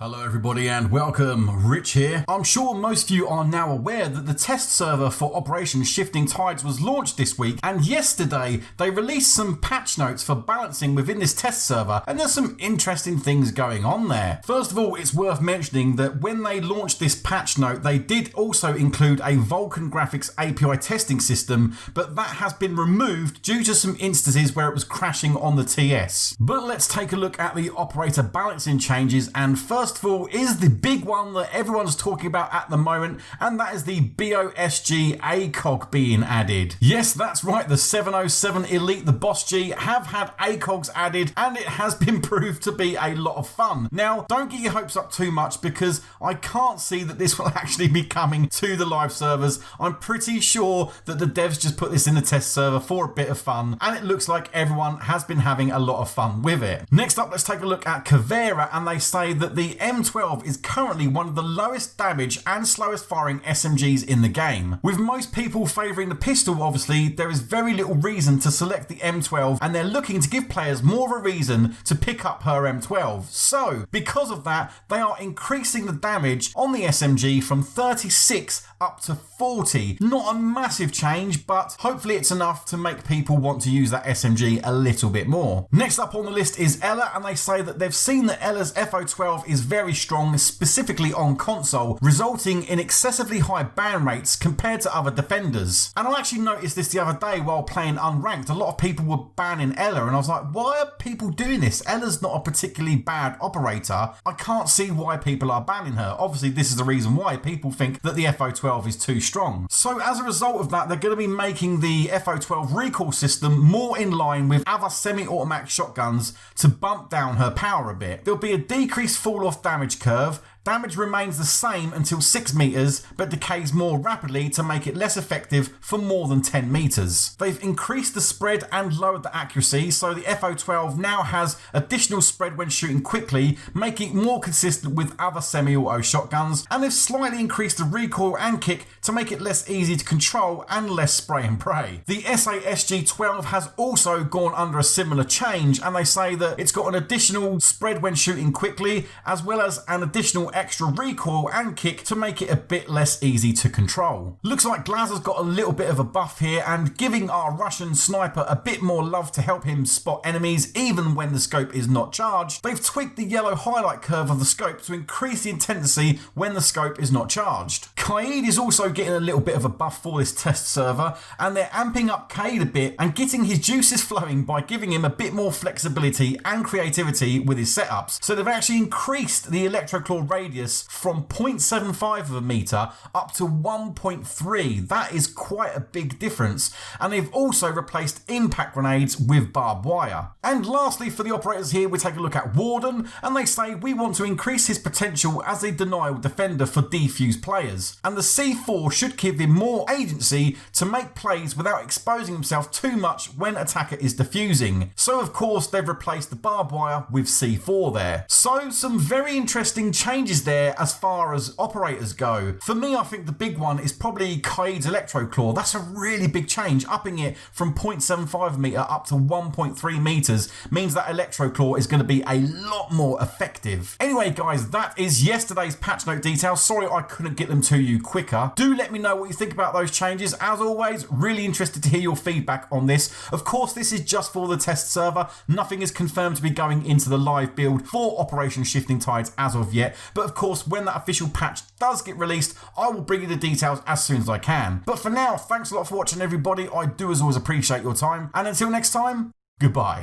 Hello everybody and welcome, Rich here. I'm sure most of you are now aware that the test server for Operation Shifting Tides was launched this week, and yesterday they released some patch notes for balancing within this test server, and there's some interesting things going on there. First of all, it's worth mentioning that when they launched this patch note, they did also include a Vulkan Graphics API testing system, but that has been removed due to some instances where it was crashing on the TS. But let's take a look at the operator balancing changes, and first of all is the big one that everyone's talking about at the moment, and that is the BOSG ACOG being added. Yes, that's right, the 707 Elite, the Boss G, have had ACOGs added, and it has been proved to be a lot of fun. Now, don't get your hopes up too much, because I can't see that this will actually be coming to the live servers. I'm pretty sure that the devs just put this in the test server for a bit of fun, and it looks like everyone has been having a lot of fun with it. Next up, let's take a look at Kavera, and they say that the M12 is currently one of the lowest damage and slowest firing SMGs in the game. With most people favouring the pistol, obviously, there is very little reason to select the M12, and they're looking to give players more of a reason to pick up her M12. So, because of that, they are increasing the damage on the SMG from 36 up to 40. Not a massive change, but hopefully it's enough to make people want to use that SMG a little bit more. Next up on the list is Ela, and they say that they've seen that Ela's FO12 is very strong, specifically on console, resulting in excessively high ban rates compared to other defenders. And I actually noticed this the other day while playing unranked. A lot of people were banning Ela, and I was like, why are people doing this? Ela's not a particularly bad operator. I can't see why people are banning her. Obviously, this is the reason why people think that the FO12 is too strong. So as a result of that, they're going to be making the FO12 recoil system more in line with other semi-automatic shotguns to bump down her power a bit. There'll be a decreased fall-off damage curve. Damage remains the same until 6 meters, but decays more rapidly to make it less effective for more than 10 meters. They've increased the spread and lowered the accuracy, so the FO12 now has additional spread when shooting quickly, making it more consistent with other semi-auto shotguns, and they've slightly increased the recoil and kick to make it less easy to control and less spray and pray. The SASG-12 has also gone under a similar change, and they say that it's got an additional spread when shooting quickly, as well as an additional extra recoil and kick to make it a bit less easy to control. Looks like Glazer's got a little bit of a buff here, and giving our Russian sniper a bit more love to help him spot enemies even when the scope is not charged. They've tweaked the yellow highlight curve of the scope to increase the intensity when the scope is not charged. Kaid is also getting a little bit of a buff for this test server, and they're amping up Kaid a bit and getting his juices flowing by giving him a bit more flexibility and creativity with his setups. So they've actually increased the electroclaw radius from 0.75 of a meter up to 1.3. That is quite a big difference. And they've also replaced impact grenades with barbed wire. And lastly, for the operators here, we take a look at Warden, and they say we want to increase his potential as a denial defender for defuse players. And the C4 should give him more agency to make plays without exposing himself too much when attacker is defusing. So of course they've replaced the barbed wire with C4 there. So some very interesting changes there as far as operators go. For me, I think the big one is probably Kaid's Electroclaw. That's a really big change. Upping it from 0.75 meter up to 1.3 meters means that Electroclaw is going to be a lot more effective. Anyway guys, that is yesterday's patch note details. Sorry I couldn't get them to you quicker. Do let me know what you think about those changes. As always, really interested to hear your feedback on this. Of course, this is just for the test server. Nothing is confirmed to be going into the live build for Operation Shifting Tides as of yet, but of course when that official patch does get released, I will bring you the details as soon as I can. But for now, thanks a lot for watching everybody. I do as always appreciate your time, and until next time, goodbye.